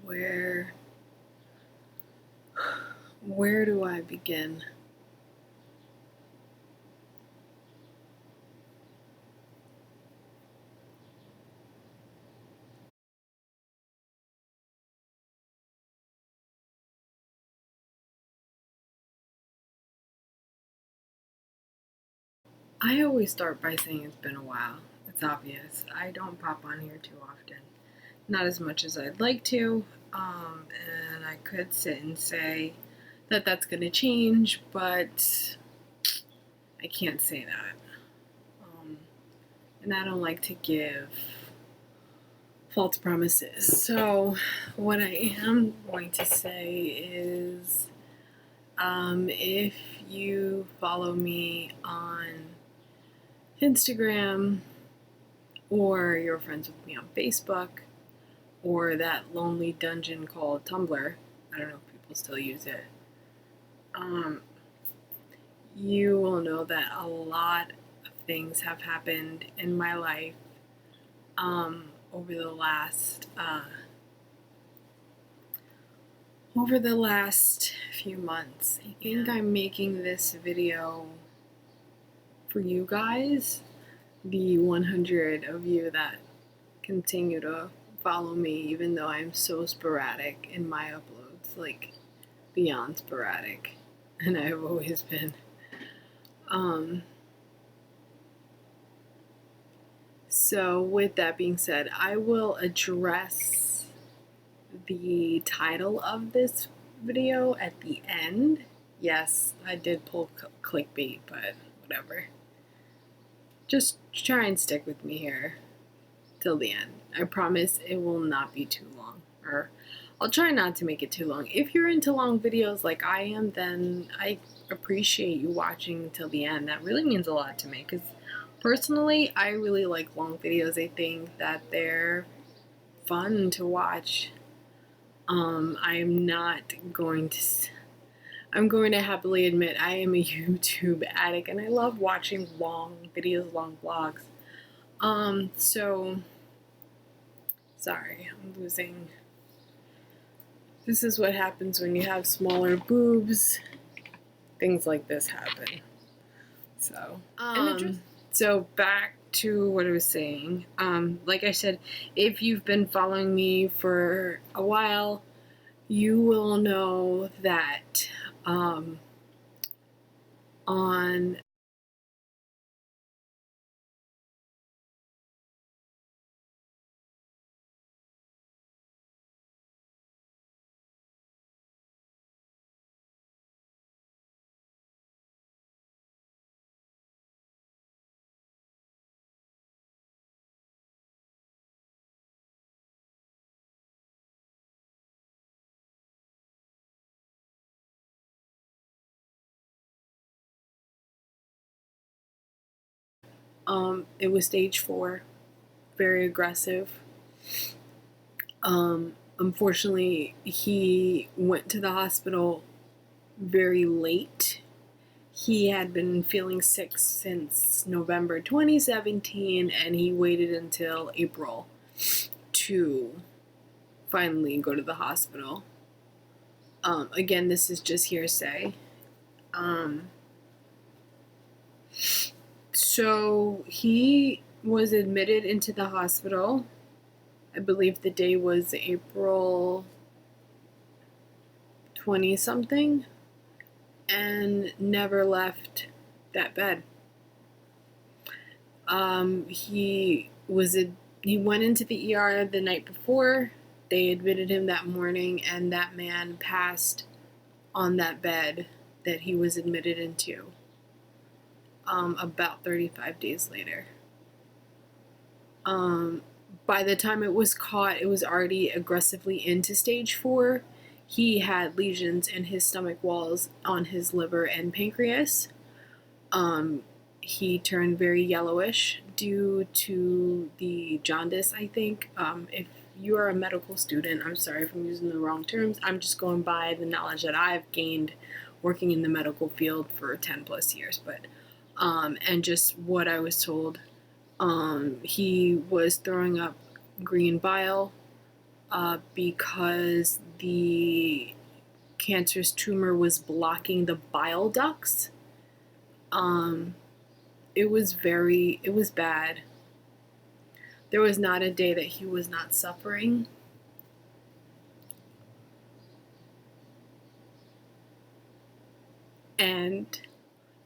Where do I begin? I always start by saying it's been a while. It's obvious. I don't pop on here too often. Not as much as I'd like to. And I could sit and say that that's going to change, but I can't say that. And I don't like to give false promises. So what I am going to say is, if you follow me on Instagram, or you're friends with me on Facebook, or that lonely dungeon called Tumblr, I don't know if people still use it, you will know that a lot of things have happened in my life over the last few months. I think I'm making this video for you guys, the 100 of you that continue to follow me, even though I'm so sporadic in my uploads, like beyond sporadic, and I've always been. So with that being said, I will address the title of this video at the end. Yes, I did pull clickbait, but whatever. Just try and stick with me here till the end. I promise it will not be too long, or I'll try not to make it too long. If you're into long videos like I am, then I appreciate you watching till the end. That really means a lot to me, because personally, I really like long videos. I think that they're fun to watch. I'm going to happily admit I am a YouTube addict, and I love watching long videos, long vlogs. So, sorry, I'm losing. This is what happens when you have smaller boobs. Things like this happen. So back to what I was saying. Like I said, if you've been following me for a while, you will know that on it was stage 4, very aggressive. Unfortunately, he went to the hospital very late. He had been feeling sick since November 2017, and he waited until April to finally go to the hospital. Again, this is just hearsay. So he was admitted into the hospital. I believe the day was April 20-something, and never left that bed. He went into the ER the night before. They admitted him that morning, and that man passed on that bed that he was admitted into about 35 days later. By the time it was caught, it was already aggressively into stage 4. He had lesions in his stomach walls, on his liver and pancreas. He turned very yellowish due to the jaundice, I think. If you are a medical student, I'm sorry if I'm using the wrong terms. I'm just going by the knowledge that I've gained working in the medical field for 10 plus years. But and just what I was told, he was throwing up green bile, because the cancerous tumor was blocking the bile ducts. It was bad. There was not a day that he was not suffering. And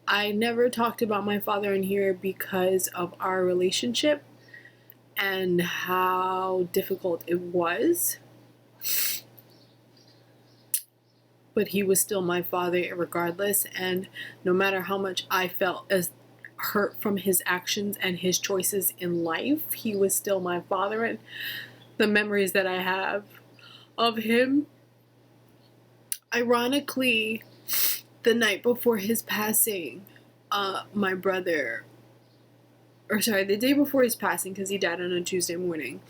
I never talked about my father in here because of our relationship and how difficult it was. But he was still my father regardless, and no matter how much I felt as hurt from his actions and his choices in life, he was still my father, and the memories that I have of him. Ironically, the night before his passing, my brother, the day before his passing, because he died on a Tuesday morning,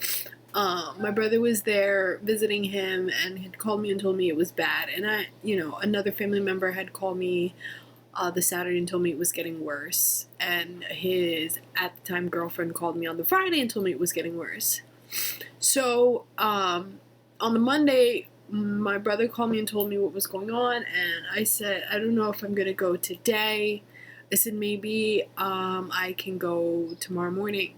my brother was there visiting him and had called me and told me it was bad. And another family member had called me the Saturday and told me it was getting worse. And his, at the time, girlfriend called me on the Friday and told me it was getting worse. So on the Monday, my brother called me and told me what was going on. And I said, I don't know if I'm going to go today. I said, maybe I can go tomorrow morning.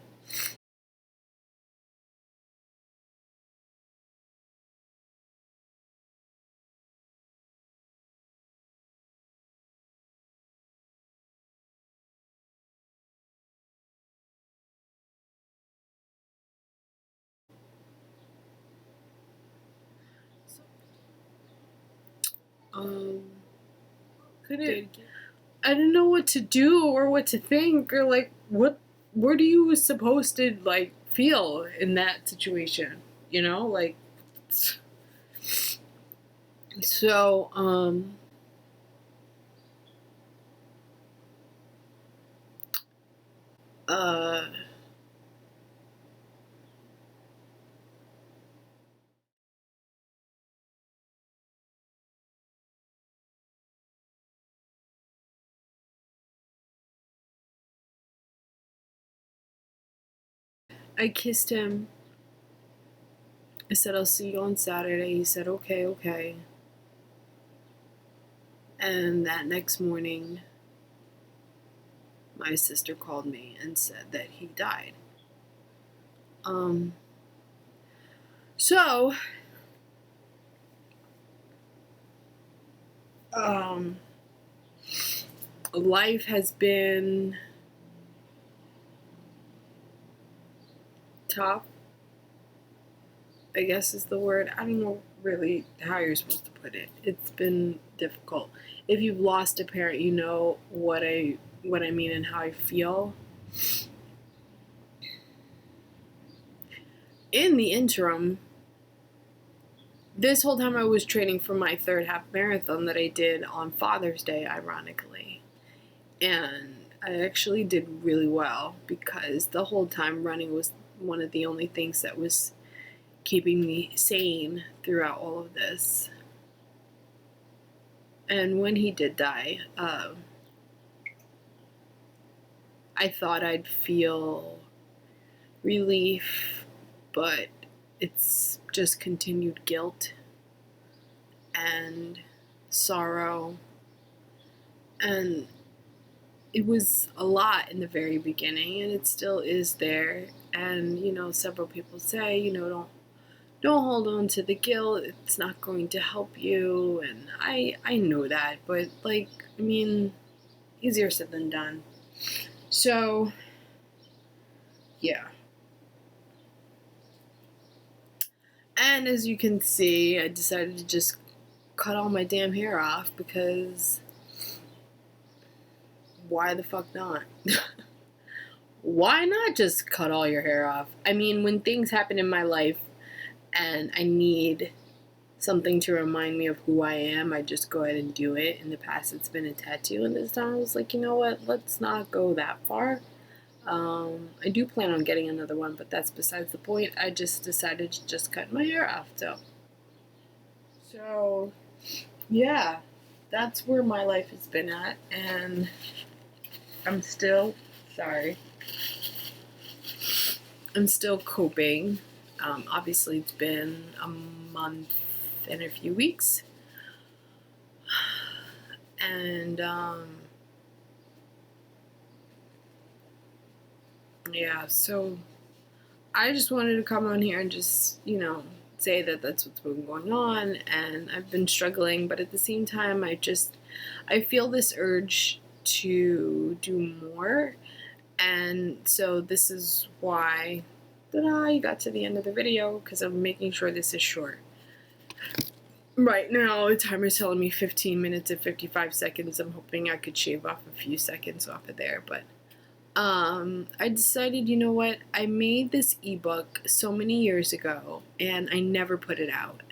I didn't know what to do or what to think, or like what are you supposed to like feel in that situation, like. So I kissed him. I said, I'll see you on Saturday. He said, okay. And that next morning, my sister called me and said that he died. So, life has been tough, I guess is the word. I don't know really how you're supposed to put it. It's been difficult. If you've lost a parent, you know what I mean and how I feel. In the interim, this whole time I was training for my third half marathon that I did on Father's Day, ironically. And I actually did really well because the whole time running was one of the only things that was keeping me sane throughout all of this. And when he did die, I thought I'd feel relief, but it's just continued guilt and sorrow. And it was a lot in the very beginning, and it still is there. And several people say, don't hold on to the guilt. It's not going to help you. And I know that, but easier said than done. So, yeah. And as you can see, I decided to just cut all my damn hair off because why the fuck not? Why not just cut all your hair off? When things happen in my life and I need something to remind me of who I am, I just go ahead and do it. In the past, it's been a tattoo, and this time I was like, you know what? Let's not go that far. I do plan on getting another one, but that's besides the point. I just decided to just cut my hair off. So yeah, that's where my life has been at, and I'm still coping. Obviously, it's been a month and a few weeks. And yeah, so I just wanted to come on here and just, say that that's what's been going on, and I've been struggling, but at the same time, I feel this urge to do more, and so this is why I got to the end of the video, because I'm making sure this is short. Right now, the timer's telling me 15 minutes and 55 seconds. I'm hoping I could shave off a few seconds off of there, but I decided, you know what, I made this ebook so many years ago and I never put it out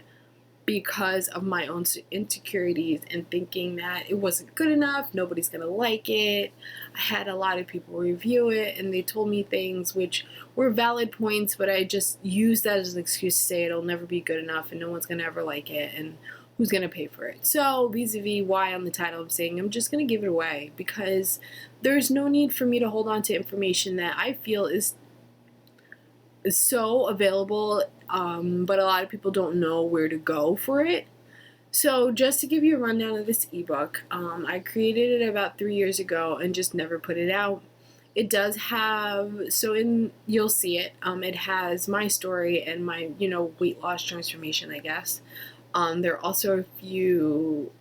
because of my own insecurities and thinking that it wasn't good enough, nobody's gonna like it. I had a lot of people review it and they told me things which were valid points, but I just used that as an excuse to say it'll never be good enough and no one's gonna ever like it and who's gonna pay for it. So vis-a-vis why on the title I'm saying I'm just gonna give it away, because there's no need for me to hold on to information that I feel is so available, but a lot of people don't know where to go for it. So just to give you a rundown of this ebook, I created it about 3 years ago and just never put it out. It does have, you'll see it, it has my story and my, weight loss transformation, I guess. There are also a few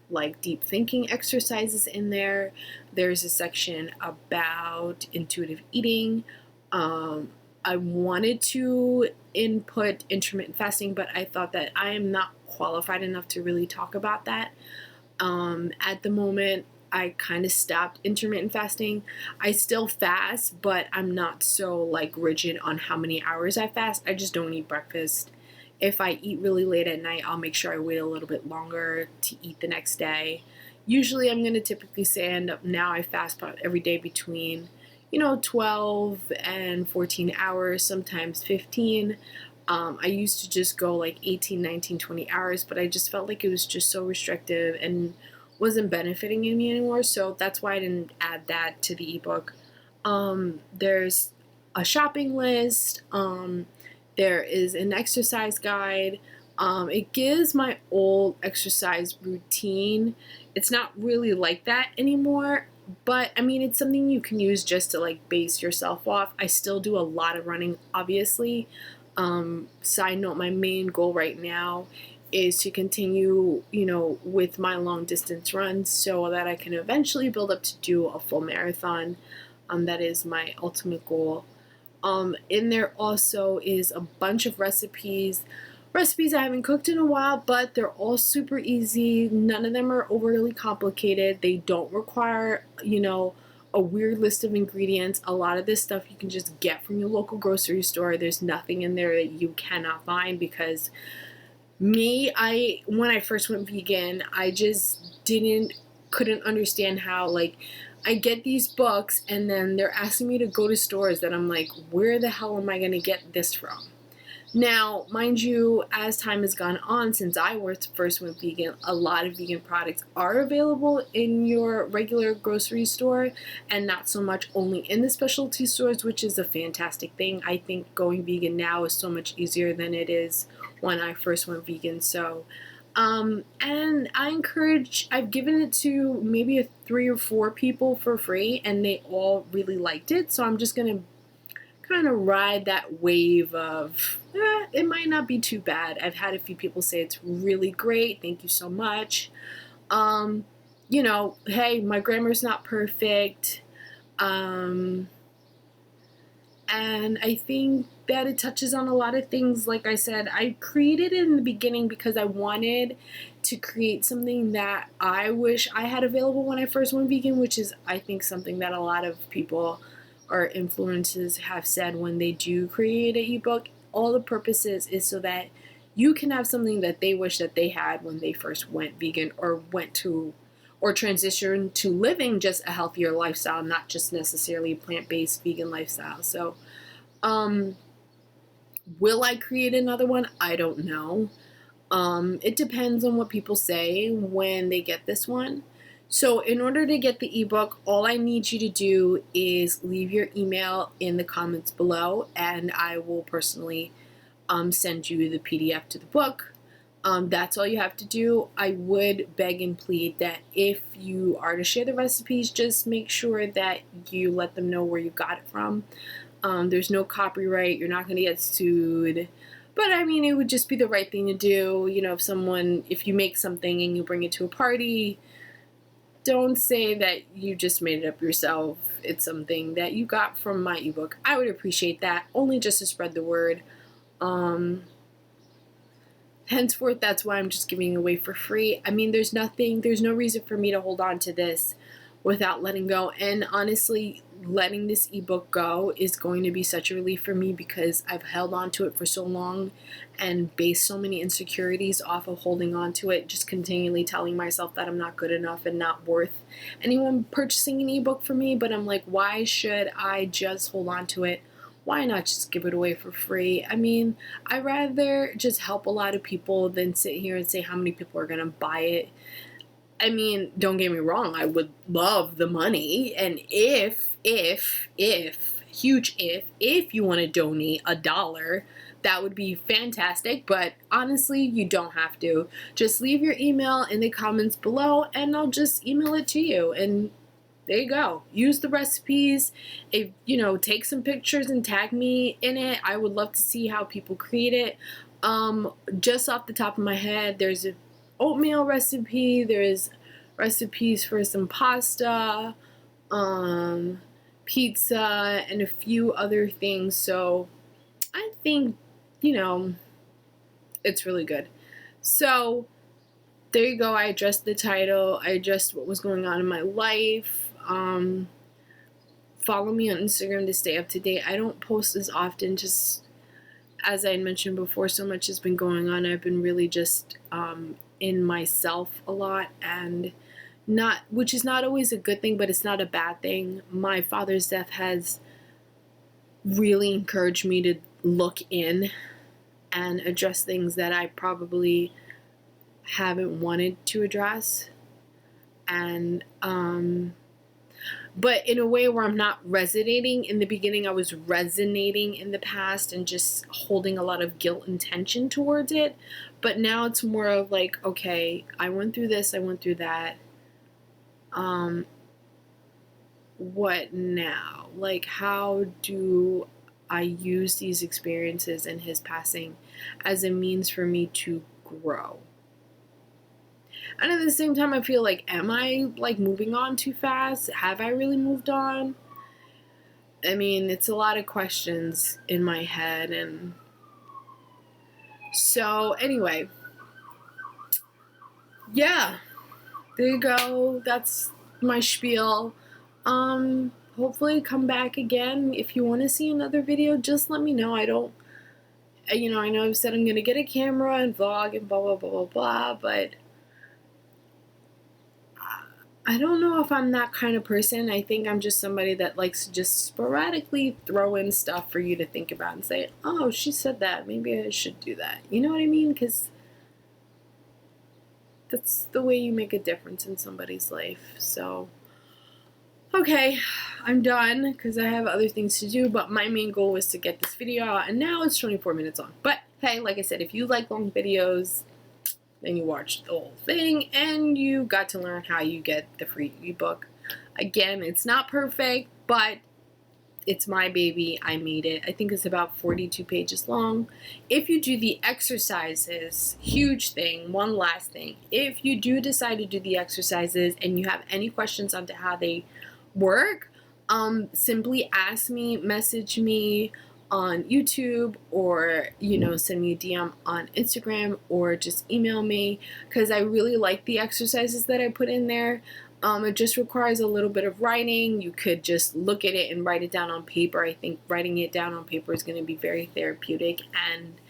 deep thinking exercises in there. There's a section about intuitive eating. I wanted to input intermittent fasting, but I thought that I am not qualified enough to really talk about that. At the moment, I kind of stopped intermittent fasting. I still fast, but I'm not so rigid on how many hours I fast. I just don't eat breakfast. If I eat really late at night, I'll make sure I wait a little bit longer to eat the next day. Usually I'm going to typically say now I fast about every day between 12 and 14 hours, sometimes 15. I used to just go 18, 19, 20 hours, but I just felt like it was just so restrictive and wasn't benefiting me anymore. So that's why I didn't add that to the ebook. There's a shopping list. There is an exercise guide. It gives my old exercise routine. It's not really like that anymore, but I mean, it's something you can use just to base yourself off. I still do a lot of running, obviously. Side note, my main goal right now is to continue, with my long distance runs so that I can eventually build up to do a full marathon. That is my ultimate goal. In there also is a bunch of recipes I haven't cooked in a while, but they're all super easy. None of them are overly complicated. They don't require, a weird list of ingredients. A lot of this stuff you can just get from your local grocery store. There's nothing in there that you cannot find, because when I first went vegan, I just couldn't understand how, I get these books and then they're asking me to go to stores that I'm like, where the hell am I going to get this from? Now, mind you, as time has gone on since I first went vegan, a lot of vegan products are available in your regular grocery store and not so much only in the specialty stores, which is a fantastic thing. I think going vegan now is so much easier than it is when I first went vegan. So, and I've given it to maybe 3 or 4 people for free and they all really liked it. So I'm just going to kind of ride that wave of, it might not be too bad. I've had a few people say it's really great. Thank you so much. Hey, my grammar's not perfect. And I think that it touches on a lot of things. Like I said, I created it in the beginning because I wanted to create something that I wish I had available when I first went vegan, which is, I think, something that a lot of people or influencers have said when they do create an ebook. All the purposes is so that you can have something that they wish that they had when they first went vegan or transitioned to living just a healthier lifestyle, not just necessarily plant-based vegan lifestyle. So, will I create another one? I don't know. It depends on what people say when they get this one. So in order to get the ebook, all I need you to do is leave your email in the comments below, and I will personally send you the PDF to the book. That's all you have to do. I would beg and plead that if you are to share the recipes, just make sure that you let them know where you got it from. There's no copyright. You're not going to get sued. But I mean, it would just be the right thing to do. You know, if you make something and you bring it to a party, don't say that you just made it up yourself. It's something that you got from my ebook. I would appreciate that, only just to spread the word. Henceforth, that's why I'm just giving it away for free. I mean, there's no reason for me to hold on to this without letting go. And honestly, letting this ebook go is going to be such a relief for me, because I've held on to it for so long and based so many insecurities off of holding on to it, just continually telling myself that I'm not good enough and not worth anyone purchasing an ebook from me. But I'm like, why should I just hold on to it? Why not just give it away for free? I mean, I'd rather just help a lot of people than sit here and say how many people are going to buy it. I mean, don't get me wrong, I would love the money. And if you want to donate $1, that would be fantastic. But honestly, you don't have to. Just leave your email in the comments below and I'll just email it to you. And there you go. Use the recipes. If take some pictures and tag me in it. I would love to see how people create it. Just off the top of my head, there's an oatmeal recipe. There's recipes for some pasta, pizza, and a few other things. So I think, it's really good. So there you go. I addressed the title. I addressed what was going on in my life. Follow me on Instagram to stay up to date. I don't post as often, just as I mentioned before, so much has been going on. I've been really just in myself a lot, and which is not always a good thing, but it's not a bad thing. My father's death has really encouraged me to look in and address things that I probably haven't wanted to address. And but in a way where I'm not resonating. In the beginning, I was resonating in the past and just holding a lot of guilt and tension towards it. But now it's more of like, okay, I went through this, I went through that. What now? Like, how do I use these experiences and his passing as a means for me to grow? And at the same time, I feel like, am I like moving on too fast? Have I really moved on? I mean, it's a lot of questions in my head. And so anyway, yeah, there you go. That's my spiel. Hopefully come back again. If you want to see another video, just let me know. I know I've said I'm going to get a camera and vlog and blah, blah, blah, blah, blah, but I don't know if I'm that kind of person. I think I'm just somebody that likes to just sporadically throw in stuff for you to think about and say, oh, she said that. Maybe I should do that. You know what I mean? Because that's the way you make a difference in somebody's life. So, okay, I'm done because I have other things to do. But my main goal was to get this video out. And now it's 24 minutes long. But hey, like I said, if you like long videos, then you watched the whole thing and you got to learn how you get the free ebook. Again, it's not perfect, but it's my baby. I made it. I think it's about 42 pages long. If you do the exercises, huge thing, one last thing. If you do decide to do the exercises and you have any questions on how they work, simply ask me, message me on YouTube, or send me a DM on Instagram, or just email me, because I really like the exercises that I put in there. It just requires a little bit of writing. You could just look at it and write it down on paper. I think writing it down on paper is going to be very therapeutic and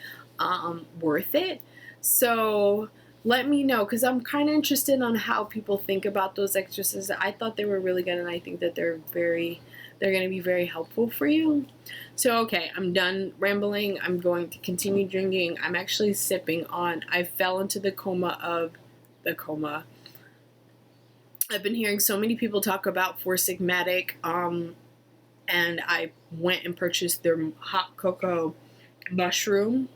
worth it. So let me know, because I'm kind of interested on how people think about those exercises. I thought they were really good, and I think that they're going to be very helpful for you. So, okay, I'm done rambling. I'm going to continue drinking. I'm actually sipping on, I fell into the coma. I've been hearing so many people talk about Four Sigmatic, and I went and purchased their hot cocoa mushroom.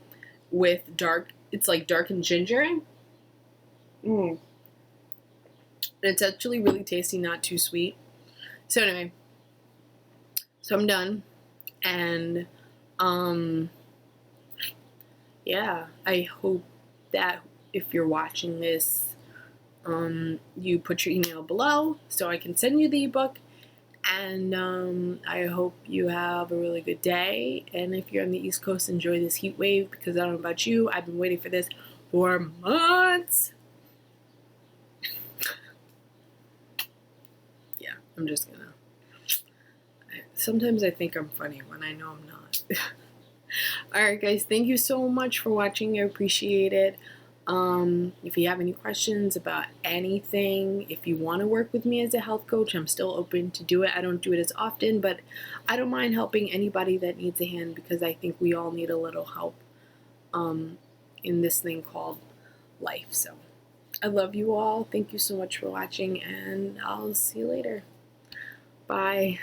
with dark, it's like dark and ginger. It's actually really tasty, not too sweet. So anyway, so I'm done. And yeah, I hope that if you're watching this, you put your email below so I can send you the ebook. And I hope you have a really good day. And if you're on the East Coast, enjoy this heat wave, because I don't know about you, I've been waiting for this for months. Yeah, I'm just gonna. Sometimes I think I'm funny when I know I'm not. Alright guys, thank you so much for watching. I appreciate it. If you have any questions about anything, if you want to work with me as a health coach, I'm still open to do it. I don't do it as often, but I don't mind helping anybody that needs a hand, because I think we all need a little help in this thing called life. So I love you all. Thank you so much for watching, and I'll see you later. Bye.